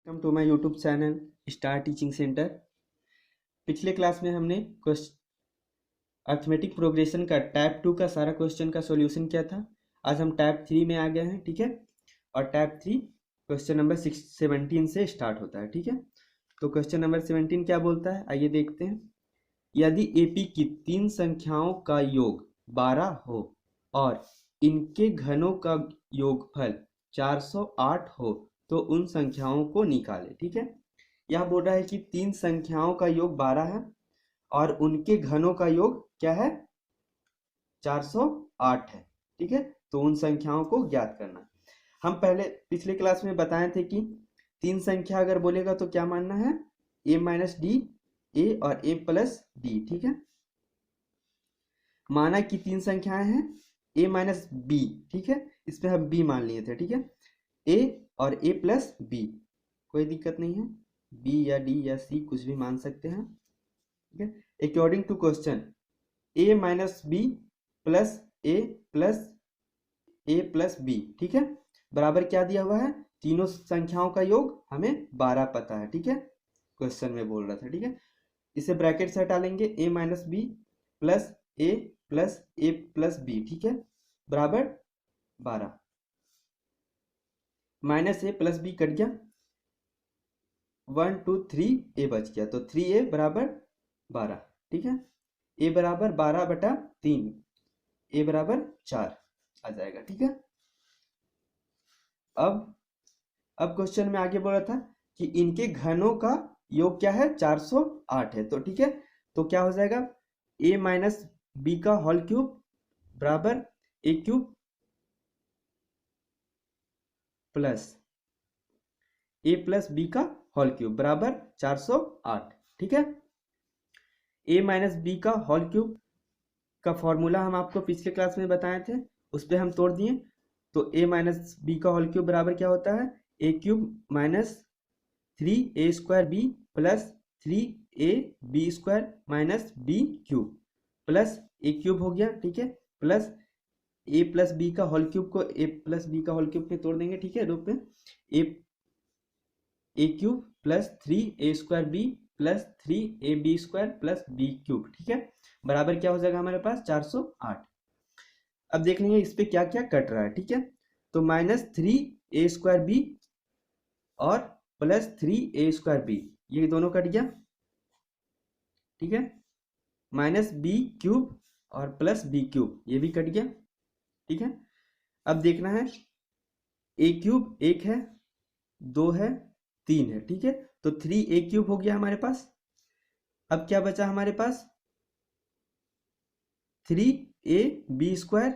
Welcome to my YouTube channel star teaching centre. पिछले class में हमने अर्थमेटिक प्रोग्रेशन का टाइप 2 का सारा क्वेश्चन का सॉल्यूशन किया था। आज हम टाइप 3 में आ गए हैं, ठीक है। और टाइप 3 क्वेश्चन नंबर 17 से स्टार्ट होता है, ठीक है। तो क्वेश्चन नंबर 17 क्या बोलता है, आइए देखते हैं। यदि एपी की 3 संख्याओं का योग 12 हो और इनके घनों का योगफल 408 हो तो उन संख्याओं को निकालें, ठीक है। यह बोल रहा है कि 3 संख्याओं का योग 12 है और उनके घनों का योग क्या है, 408 है, ठीक है। तो उन संख्याओं को ज्ञात करना। हम पहले पिछले क्लास में बताए थे कि 3 संख्या अगर बोलेगा तो क्या मानना है, a माइनस डी, ए और a प्लस डी, ठीक है। माना कि 3 संख्याएं हैं a माइनस बी, ठीक है। इसमें हम b मान लिए थे, ठीक है। a और a प्लस बी, कोई दिक्कत नहीं है, b या d या c कुछ भी मान सकते हैं, ठीक है। According to question a minus B plus a plus B, ठीक है, बराबर क्या दिया हुआ है, तीनों संख्याओं का योग हमें 12 पता है, ठीक है। क्वेश्चन में बोल रहा था, ठीक है। इसे ब्रैकेट से हटा लेंगे, a minus B plus a plus B, ठीक है, बराबर 12। Minus a plus B cut गया, 1 2 3 a बच गया, तो 3a बराबर 12, ठीक है। a बराबर 12/3, a बराबर 4 आ जाएगा, ठीक है। अब क्वेश्चन में आगे बोल रहा था कि इनके घनों का योग क्या है, 408 है, तो ठीक है। तो क्या हो जाएगा, a माइनस बी का होल क्यूब बराबर a cube plus a plus B का होल क्यूब बराबर 408, ठीक है। a माइनस बी का होल क्यूब का फॉर्मूला हम आपको पिछले क्लास में बताए थे, उस पर हम तोड़ दिए। तो a माइनस बी का होल क्यूब बराबर क्या होता है, a cube minus 3a² b plus 3ab² minus b cube plus a cube हो गया, ठीक है, प्लस a प्लस बी का होल क्यूब को a प्लस बी का होल क्यूब में तोड़ देंगे, ठीक है, रूप में a cube plus 3a² b plus 3ab² plus b cube, ठीक है, बराबर क्या हो जाएगा हमारे पास 408। अब देख लेंगे इस पे क्या क्या कट रहा है, ठीक है। तो माइनस 3a² b और प्लस 3a² b, ये दोनों कट गया, ठीक है। माइनस b क्यूब और प्लस b क्यूब, ये भी कट गया, ठीक है। अब देखना है a क्यूब 1 है, 2 है, 3 है, ठीक है। तो 3a³ हो गया हमारे पास। अब क्या बचा हमारे पास, 3ab²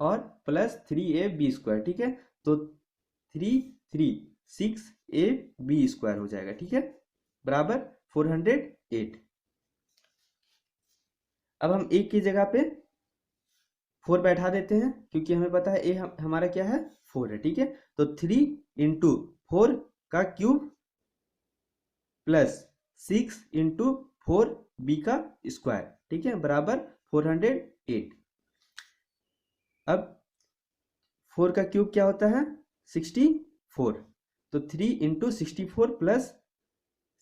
और प्लस 3ab², ठीक है। तो 6ab² हो जाएगा, ठीक है, बराबर 408। अब हम a की जगह पे 4 बैठा देते हैं, क्योंकि हमें पता है a हमारा क्या है, 4 है, ठीक है। तो 3 इंटू 4 का क्यूब प्लस 6 इंटू 4 बी का स्क्वायर, ठीक है, बराबर 408। अब 4 का क्यूब क्या होता है, 64, तो 3 इंटू 64 प्लस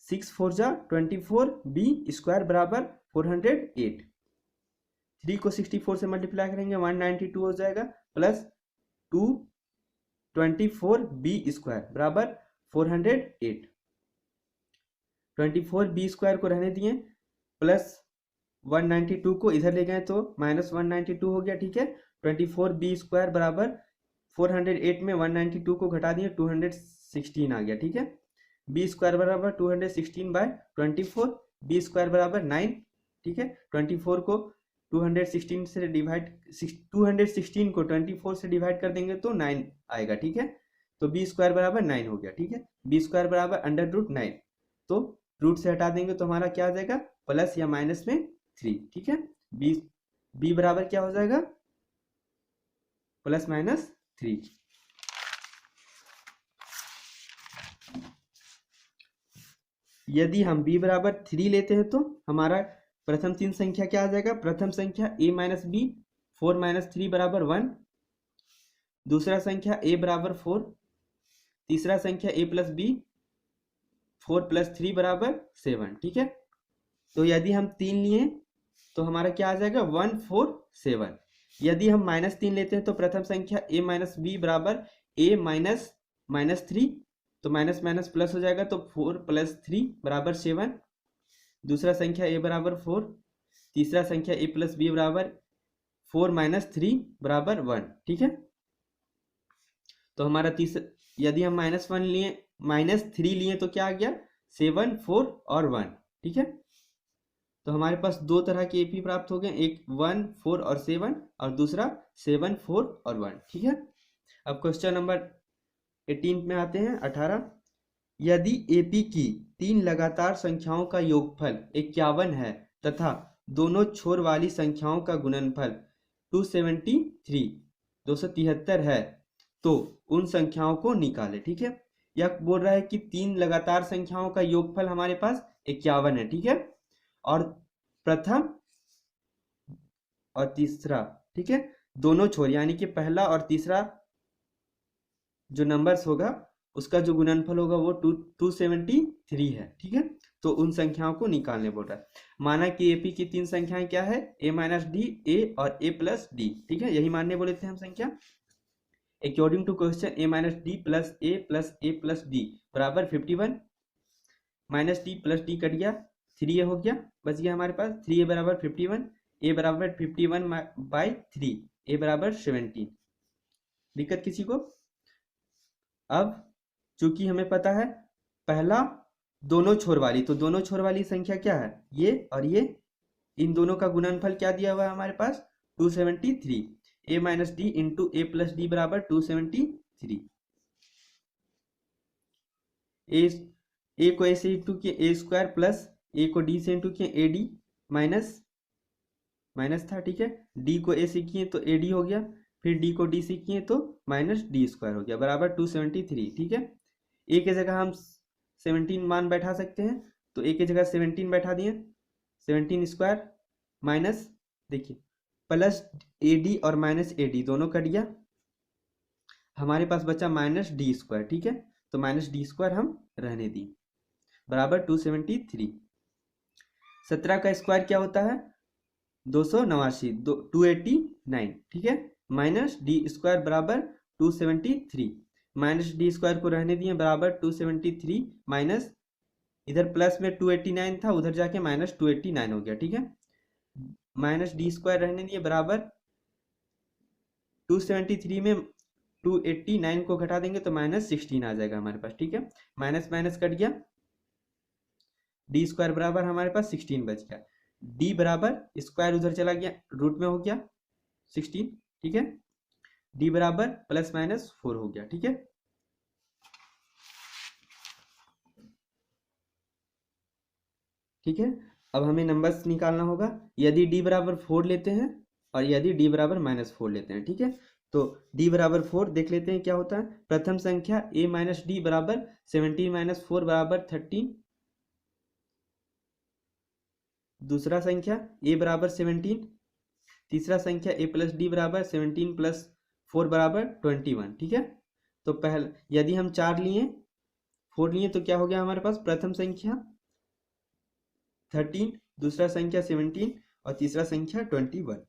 6 4 जा 24 बी स्क्वायर बराबर 408। 3 को 64 से मल्टीप्लाई करेंगे 192 हो जाएगा, प्लस 224 बी स्क्वायर बराबर 408। 24 बी स्क्वायर को रहने दिए, प्लस 192 को इधर ले गए तो माइनस 192 हो गया, ठीक है। 24 बी स्क्वायर बराबर 408 में 192 को घटा दिए 216 आ गया, ठीक है। बी स्क्वायर बराबर 216/24, बी स्क्वायर बराबर 9, ठीक है। 24 को 216 से डिवाइड 216 को 24 से डिवाइड कर देंगे तो 9 आएगा, ठीक है। तो बी स्क्वायर बराबर 9 हो गया, ठीक है। बी स्क्वायर बराबर √9, तो रूट से हटा देंगे तो हमारा क्या आ जाएगा, प्लस या माइनस में 3, ठीक है। बी बराबर क्या हो जाएगा, प्लस माइनस 3। यदि हम b बराबर 3 लेते हैं तो हमारा प्रथम 3 संख्या क्या आ जाएगा, प्रथम संख्या a माइनस बी 4 माइनस 3 बराबर 1, दूसरा संख्या a बराबर 4, तीसरा संख्या a प्लस बी 4 + 3 = 7, ठीक है। तो यदि हम 3 लिए तो हमारा क्या आ जाएगा 147। यदि हम -3 लेते हैं तो प्रथम संख्या a - b बराबर a -3, तो माइनस माइनस प्लस हो जाएगा, तो 4 + 3 = 7। दूसरा संख्या a बराबर 4, तीसरा संख्या a + b बराबर 4 - 3 = 1, ठीक है। तो हमारा यदि हम -1 लिए -3 लिए तो क्या आ गया 7, 4 और 1, ठीक है। तो हमारे पास दो तरह के एपी प्राप्त हो गए, एक 1, 4 और 7 और दूसरा 7, 4 और 1, ठीक है। अब क्वेश्चन नंबर 18 में आते हैं, 18। यदि एपी की 3 लगातार संख्याओं का योगफल 51 है तथा दोनों छोर वाली संख्याओं का गुणनफल 273 है तो उन संख्याओं को निकालें, ठीक है। यह बोल रहा है कि 3 लगातार संख्याओं का योगफल हमारे पास 51 है, ठीक है, और प्रथम और तीसरा, ठीक है, दोनों छोर यानी कि पहला और तीसरा जो नंबर्स होगा उसका जो गुणनफल होगा वो 273 है, ठीक है। तो उन संख्याओं को निकालने बोल रहा है। माना कि एपी की 3 संख्याएं क्या है, a - d, a और a + d, ठीक है, यही मानने बोले थे हम संख्या। According to question a - d + a + a + d = 51, -d + d cut गया, 3a हो गया, बच गया हमारे पास 3a = 51, a = 51/3, a = 17। दिक्कत किसी को? अब चूंकि हमें पता है पहला दोनों छोर वाली, तो दोनों छोर वाली संख्या क्या है, ये और ये, इन दोनों का गुणनफल क्या दिया हुआ है हमारे पास 273, a - d × a + d = 273। a को a से इंटू किए a² प्लस a को d से इंटू किए ad माइनस था, ठीक है। d को a से किए तो ad हो गया, फिर d को d से किए तो -d² हो गया बराबर 273, ठीक है। a की जगह हम 17 मान बैठा सकते हैं, तो a की जगह 17 बैठा दिए, 17² माइनस, देखिए प्लस ad और -ad दोनों कट गया, हमारे पास बचा -d², ठीक है। तो -d² हम रहने दिए बराबर 273। 17 का स्क्वायर क्या होता है 289, 289, ठीक है, -d² बराबर 273, -d² को रहने दिए बराबर 273 माइनस, इधर प्लस में 289 था, उधर जाके -289 हो गया, ठीक है। -d² रहने दिए बराबर 273 में 289 को घटा देंगे तो -16 आ जाएगा हमारे पास, ठीक है। माइनस माइनस कट गया, d² बराबर हमारे पास 16 बच गया, d बराबर स्क्वायर उधर चला गया, रूट में हो गया 16, ठीक है। d बराबर ±4 हो गया, ठीक है। ठीक है, अब हमें नंबर्स निकालना होगा, यदि d बराबर 4 लेते हैं और यदि d बराबर -4 लेते हैं, ठीक है। तो d बराबर 4 देख लेते हैं क्या होता है। प्रथम संख्या a - d बराबर 17 - 4 = 13, दूसरा संख्या a बराबर 17, तीसरा संख्या a + d बराबर 17 + 4 = 21, ठीक है। तो पहले यदि हम 4 लिए 4 लिए तो क्या हो गया हमारे पास, प्रथम संख्या 13, दूसरा संख्या 17 और तीसरा संख्या 21,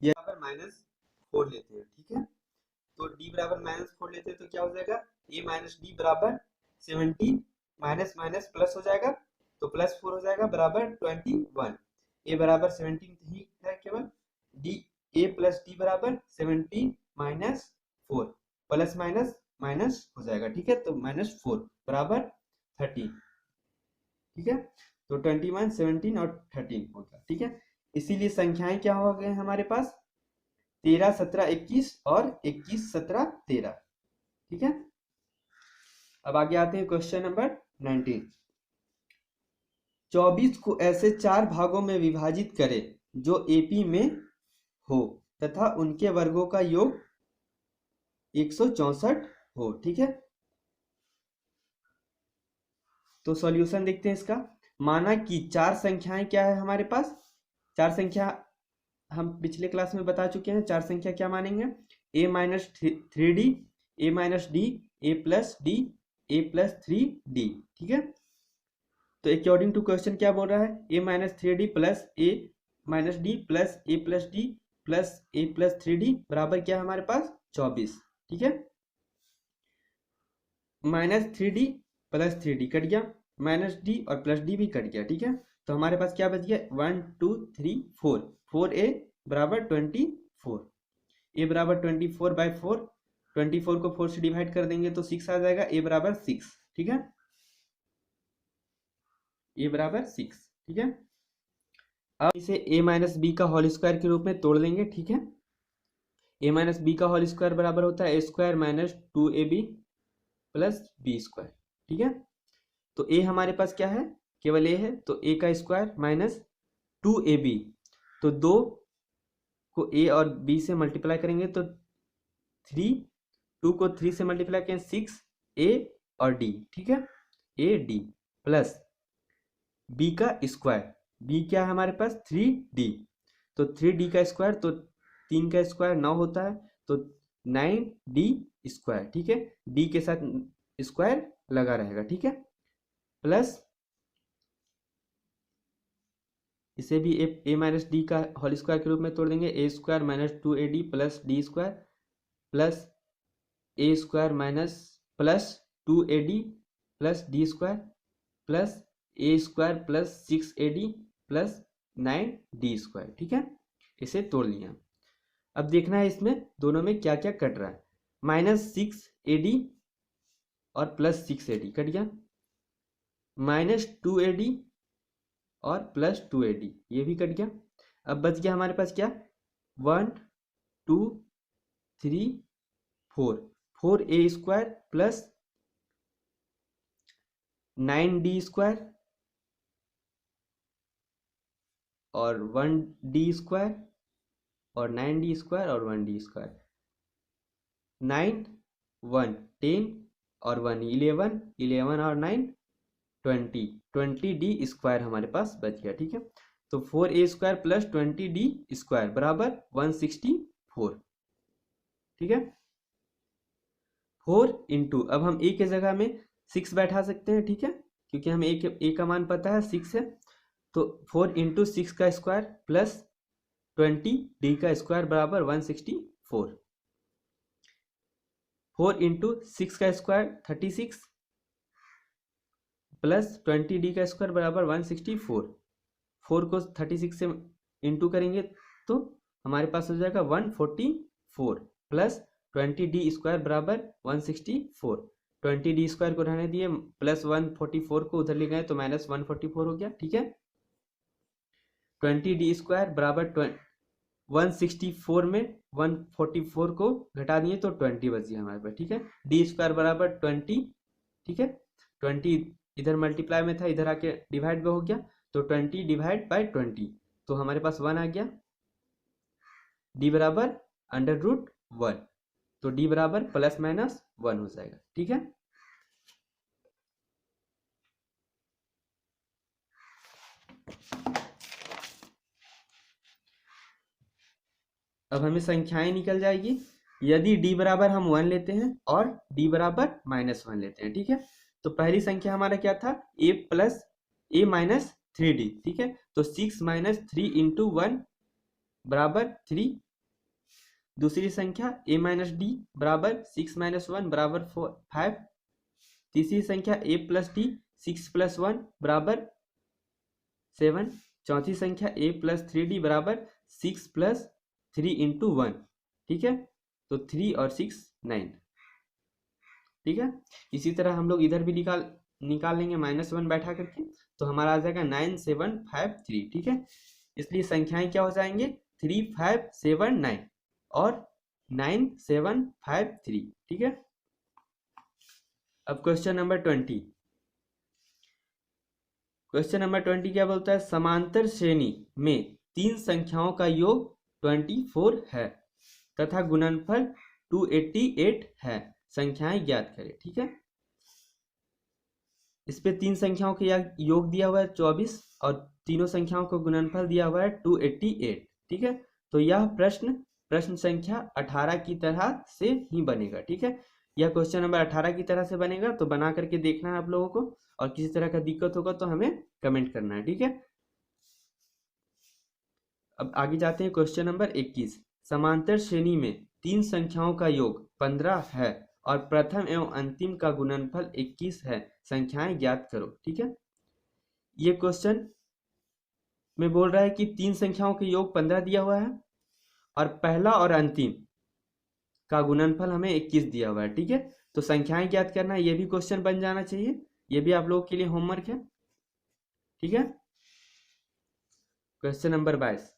ये बराबर -4 लेते हैं, ठीक है। तो d बराबर -4 लेते हैं तो क्या हो जाएगा, a - d बराबर 17 माइनस माइनस प्लस हो जाएगा, तो +4 हो जाएगा बराबर 21, a बराबर 17 ही है केवल, d a + d बराबर 17 - 4 प्लस माइनस माइनस हो जाएगा, ठीक है। तो -4 बराबर 13, ठीक है। तो 21, 17 और 13 होगा, ठीक है। इसीलिए संख्याएं क्या हो गए हमारे पास 13, 17, 21 और 21, 17, 13, ठीक है। अब आगे आते हैं क्वेश्चन नंबर 19। 24 को ऐसे 4 भागों में विभाजित करें जो एपी में हो तथा उनके वर्गों का योग 164 हो, ठीक है। तो सॉल्यूशन देखते हैं इसका। माना कि 4 संख्याएं क्या है हमारे पास, 4 संख्या हम पिछले क्लास में बता चुके हैं, 4 संख्या क्या मानेंगे, a - 3d, a - d, a + d, A plus three D. ठीक है, तो अकॉर्डिंग टू क्वेश्चन क्या बोल रहा है, ए माइनस थ्री डी प्लस ए माइनस डी प्लस ए प्लस डी प्लस ए प्लस थ्री डी बराबर क्या है हमारे पास 24। ठीक है, minus three D plus three D cut गया, माइनस डी और प्लस डी भी कट गया। ठीक है, तो हमारे पास क्या बच गया 1 2 3 4, 4a बराबर 24, ए बराबर 24/4, 24 को 4 से डिवाइड कर देंगे तो 6 आ जाएगा, ए बराबर 6। ठीक है, ए बराबर 6। ठीक है, अब इसे a माइनस बी का होल स्क्वायर के रूप में तोड़ लेंगे। ठीक है, a माइनस बी का होल स्क्वायर बराबर होता है a square minus 2ab plus B square. ठीक है, तो a हमारे पास क्या है, केवल a है, तो a का स्क्वायर माइनस 2ab, तो 2 को a और b से मल्टीप्लाई करेंगे तो 3, 2 को 3 से मल्टीप्लाई करें 6a और d। ठीक है, a d प्लस b का स्क्वायर, b क्या है हमारे पास 3d, तो 3d का स्क्वायर, तो 3 का स्क्वायर 9 होता है, तो 9d स्क्वायर। ठीक है, d के साथ स्क्वायर लगा रहेगा। ठीक है, प्लस इसे भी ए माइनस डी का होल स्क्वायर के रूप में तोड़ देंगे, A square minus 2ad plus D square plus A square minus plus 2ad plus D square plus A square plus 6ad plus 9d square. ठीक है, इसे तोड़ लिया। अब देखना है इसमें दोनों में क्या क्या कट रहा है, माइनस 6ad और प्लस 6ad कट गया, माइनस 2ad और प्लस 2ad ये भी कट गया। अब बच गया हमारे पास क्या 1 2 3 4, 4a square plus 9d square और 1d स्क्वायर और 9d स्क्वायर और 1d स्क्वायर, 9 1 10 और 1 11, 11 और 9 20, 20d स्क्वायर हमारे पास बच गया। ठीक है, तो 4a square plus 20d square बराबर 164। ठीक है, 4 इंटू, अब हम a के जगह में 6 बैठा सकते हैं। ठीक है, क्योंकि हमें a का मान पता है 6 है, तो 4 इंटू 6 का स्क्वायर प्लस 20d का स्क्वायर बराबर 164, 4 इंटू 6 का स्क्वायर 36 प्लस 20d का स्क्वायर बराबर 164, 4 को 36 से इंटू करेंगे तो हमारे पास हो जाएगा 144 प्लस 20d स्क्वायर बराबर 164, 20d स्क्वायर को रहने दिए, प्लस 144 को उधर ले गए तो माइनस 144 हो गया। ठीक है, 20d स्क्वायर बराबर 164 में 144 को घटा दिए तो 20 बच गया हमारे पास। ठीक है, डी स्क्वायर बराबर 20। ठीक है, 20 इधर मल्टीप्लाई में था, इधर आके डिवाइड में हो गया, तो 20 डिवाइड बाय 20, तो हमारे पास 1 आ गया, d बराबर √1, तो d बराबर प्लस माइनस 1 हो जाएगा। ठीक है, अब हमें संख्याएं निकल जाएगी यदि d बराबर हम 1 लेते हैं और d बराबर -1 लेते हैं। ठीक है, तो पहली संख्या हमारा क्या था a माइनस 3d। ठीक है, तो 6 माइनस 3 इंटू 1 बराबर 3। दूसरी संख्या a माइनस डी बराबर 6 माइनस 1 बराबर 5। तीसरी संख्या a प्लस डी 6 प्लस 1 बराबर 7। चौथी संख्या a प्लस 3d बराबर 6 प्लस 3 इंटू 1। ठीक है, तो 3 और 6 9। ठीक है, इसी तरह हम लोग इधर भी निकाल लेंगे -1 बैठा करके, तो हमारा आ जाएगा 9753। ठीक है, इसलिए संख्याएं क्या हो जाएंगे 3 5 7 9 और 9753। ठीक है, अब क्वेश्चन नंबर 20। क्वेश्चन नंबर 20 क्या बोलता है, समांतर श्रेणी में 3 संख्याओं का योग 24 है तथा गुणनफल 288 है, संख्याएं ज्ञात करें। ठीक है, इस पे 3 संख्याओं का योग दिया हुआ है 24 और तीनों संख्याओं को गुणनफल दिया हुआ है 288। ठीक है, तो यह प्रश्न संख्या 18 की तरह से ही बनेगा। ठीक है, यह क्वेश्चन नंबर 18 की तरह से बनेगा, तो बना करके देखना है आप लोगों को, और किसी तरह का दिक्कत होगा तो हमें कमेंट करना है, ठीक है। अब आगे जाते हैं क्वेश्चन नंबर 21। समांतर श्रेणी में तीन संख्याओं का योग 15 है और प्रथम एवं अंतिम का गुणनफल 21 है, संख्याएं ज्ञात करो, ठीक है। ये क्वेश्चन में बोल रहा है कि तीन संख्याओं के योग 15 दिया हुआ है और पहला और अंतिम का गुणनफल हमें 21 दिया हुआ है, ठीक है। तो संख्याएं ज्ञात करना है, ये भी क्वेश्चन बन जाना चाहिए, ये भी आप लोगों के लिए होमवर्क है, ठीक है। Question number 22।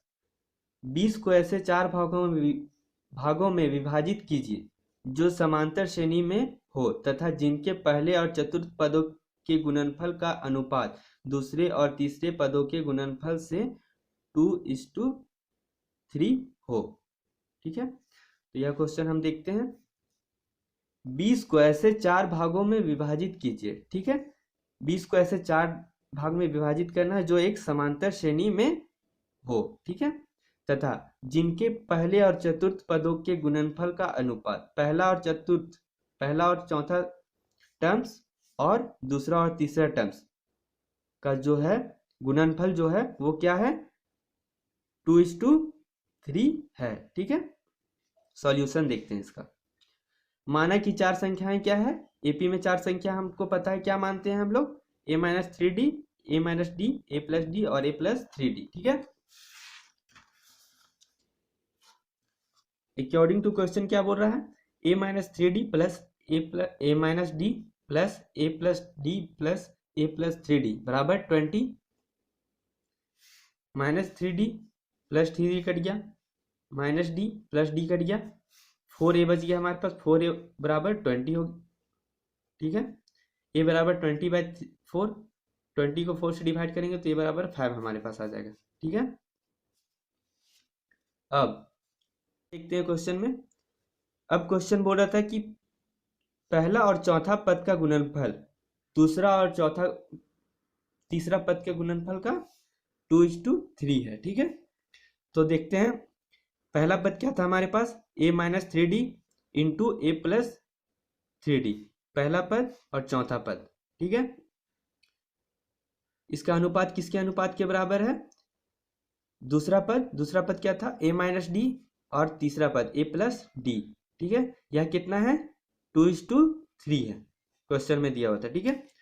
20 को ऐसे चार भागों में विभाजित कीजिए जो समांतर श्रेणी में हो तथा जिनके पहले और चतुर्थ पदों के गुणनफल का अनुपात दूसरे और तीसरे पदों के गुणनफल से 2:3 हो, ठीक है। तो यह क्वेश्चन हम देखते हैं। 20 को ऐसे चार भागों में विभाजित कीजिए, ठीक है। 20 को ऐसे चार भाग में विभाजित करना है जो एक समांतर श्रेणी में हो, ठीक है, तथा जिनके पहले और चतुर्थ पदों के गुणनफल का अनुपात पहला और चौथा टर्म्स और दूसरा और तीसरा टर्म्स का जो है गुणनफल जो है वो क्या है, 2:3 है, ठीक है। सॉल्यूशन देखते हैं इसका। माना कि चार संख्याएं क्या है, एपी में चार संख्या हमको पता है, क्या मानते हैं हम लोग, a-3d, a-d, a+d और a+3d, ठीक है। अकॉर्डिंग टू क्वेश्चन क्या बोल रहा है, a-3d plus a-d plus a+d plus a+3d बराबर 20, -3d प्लस 3d कट गया, -d प्लस d कट गया, 4a बच गया हमारे पास, 4a बराबर 20 होगी, ठीक है। a बराबर 20/4, 20 को 4 से डिवाइड करेंगे तो a बराबर 5 हमारे पास आ जाएगा, ठीक है। अब देखते हैं क्वेश्चन में। अब क्वेश्चन बोल रहा था कि पहला और चौथा पद का गुणनफल दूसरा और तीसरा पद के गुणनफल का 2:3 है, ठीक है। तो देखते हैं पहला पद क्या था हमारे पास, a-3d इंटू a+3d, पहला पद और चौथा पद, ठीक है। इसका अनुपात किसके अनुपात के बराबर है, दूसरा पद क्या था, a-d और तीसरा पद a+d, ठीक है। यह कितना है, 2:3 है, क्वेश्चन में दिया हुआ था, ठीक है।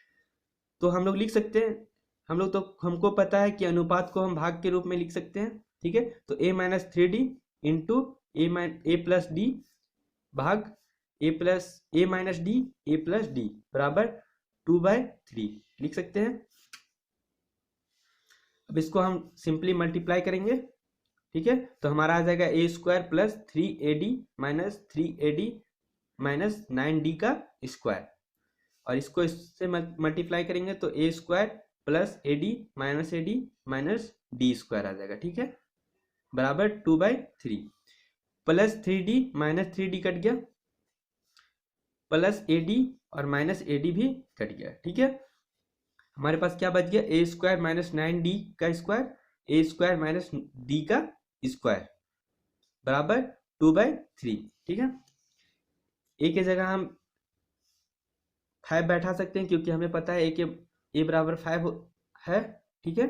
तो हम लोग लिख सकते हैं, हमको पता है कि अनुपात को हम भाग के रूप में लिख सकते हैं, ठीक है। तो a-3d इंटू a+d भाग a-d a+d बराबर 2/3 लिख सकते हैं। अब इसको हम सिंपली मल्टीप्लाई करेंगे, ठीक है। तो हमारा आ जाएगा a² plus 3ad minus 3ad minus 9d का स्क्वायर, और इसको इससे मल्टीप्लाई करेंगे तो a² plus ad minus d² आ जाएगा, ठीक है, बराबर 2/3, plus 3d minus 3d cut गया, प्लस ad और माइनस ad भी कट गया, ठीक है। हमारे पास क्या बच गया, a² माइनस 9d का स्क्वायर, a² माइनस d का स्क्वायर बराबर 2/3, ठीक है। a की जगह हम 5 बैठा सकते हैं क्योंकि हमें पता है a बराबर 5 है, ठीक है।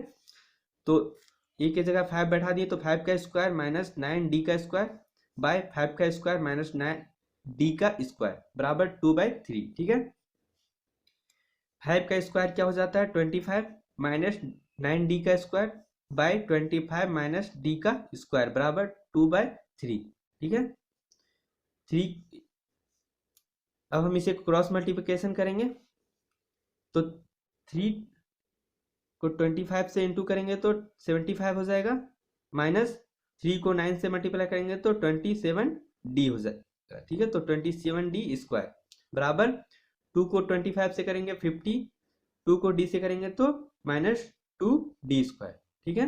तो a की जगह 5 बैठा दिए तो 5 का स्क्वायर माइनस 9d का स्क्वायर बाय 5 का स्क्वायर माइनस 9d का स्क्वायर बराबर 2/3, ठीक है। 5 का स्क्वायर क्या हो जाता है, 25 माइनस 9d का स्क्वायर बाय 25 माइनस d का स्क्वायर बराबर 2/3, ठीक है। 3, अब हम इसे क्रॉस मल्टीप्लिकेशन करेंगे तो 3 को 25 से इंटू करेंगे तो 75 हो जाएगा, माइनस 3 को 9 से मल्टीप्लाई करेंगे तो 27d हो जाएगा, ठीक है। तो 27d स्क्वायर बराबर 2 को 25 से करेंगे 50, 2 को d से करेंगे तो माइनस 2d², ठीक है।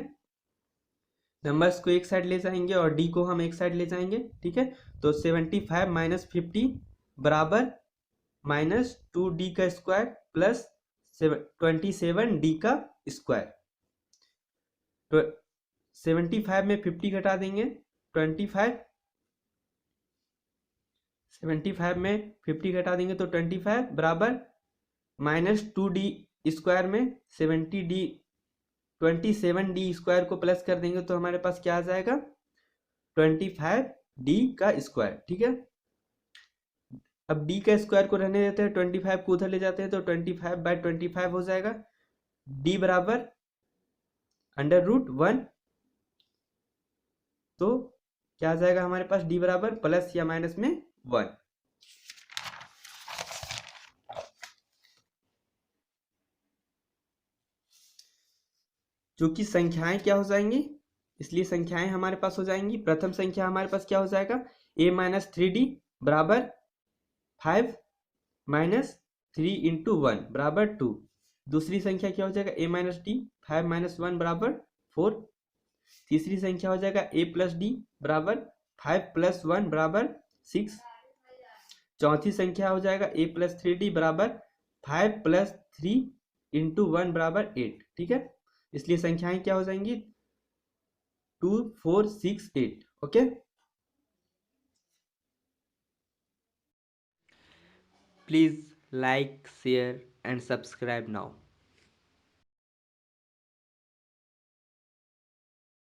नंबर्स को एक साइड ले जाएंगे और d को हम एक साइड ले जाएंगे, ठीक है। तो 75 माइनस 50 बराबर माइनस 2d का स्क्वायर प्लस 27d का स्क्वायर, तो 75 में 50 घटा देंगे 25, 75 में 50 घटा देंगे तो 25 बराबर -2d² में 27d² को प्लस कर देंगे तो हमारे पास क्या आ जाएगा 25d²। ठीक है, अब d का स्क्वायर को रहने देते हैं, 25 को उधर ले जाते हैं तो 25/25 हो जाएगा। d बराबर √1, तो क्या आ जाएगा हमारे पास d बराबर प्लस या माइनस में 1। जो कि संख्याएं क्या हो जाएंगी, इसलिए संख्याएं हमारे पास हो जाएंगी। प्रथम संख्या हमारे पास क्या हो जाएगा a-3d बराबर 5 - 3 × 1 बराबर 2। दूसरी संख्या क्या हो जाएगा a-d 5 - 1 बराबर 4। तीसरी संख्या हो जाएगा a+d बराबर 5 + 1 बराबर 6। चौथी संख्या हो जाएगा a+3d बराबर 5 + 3 × 1 बराबर 8। ठीक है, इसलिए संख्याएं क्या हो जाएंगी 2 4 6 8। Okay, please like share and subscribe now.